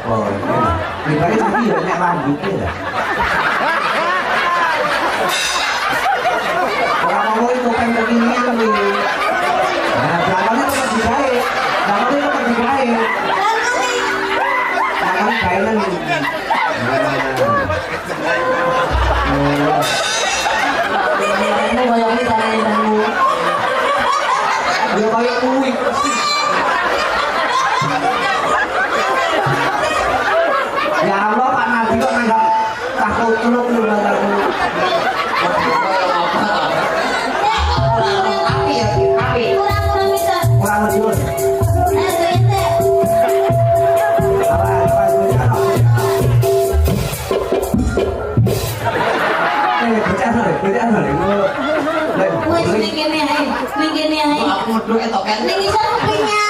Oh, dibalik lagi banyak rambutnya dah. Orang mau itu kan kekinian nih. Nah, belakangnya tempat dijahit. Belakangnya tempat dijahit. Belakangnya jahitan nih. Ini bayangin caranya kamu. Dia kayak kuih. Ya Allah, Pak Nabi kok nanggap takut teluk lu aku. Api ya, api. Kurang bisa. Kurang menjur. Apa sebenarnya? Bercanda. Wes mikirnya ae. Aku mau dulu etok kan. Ning iso punya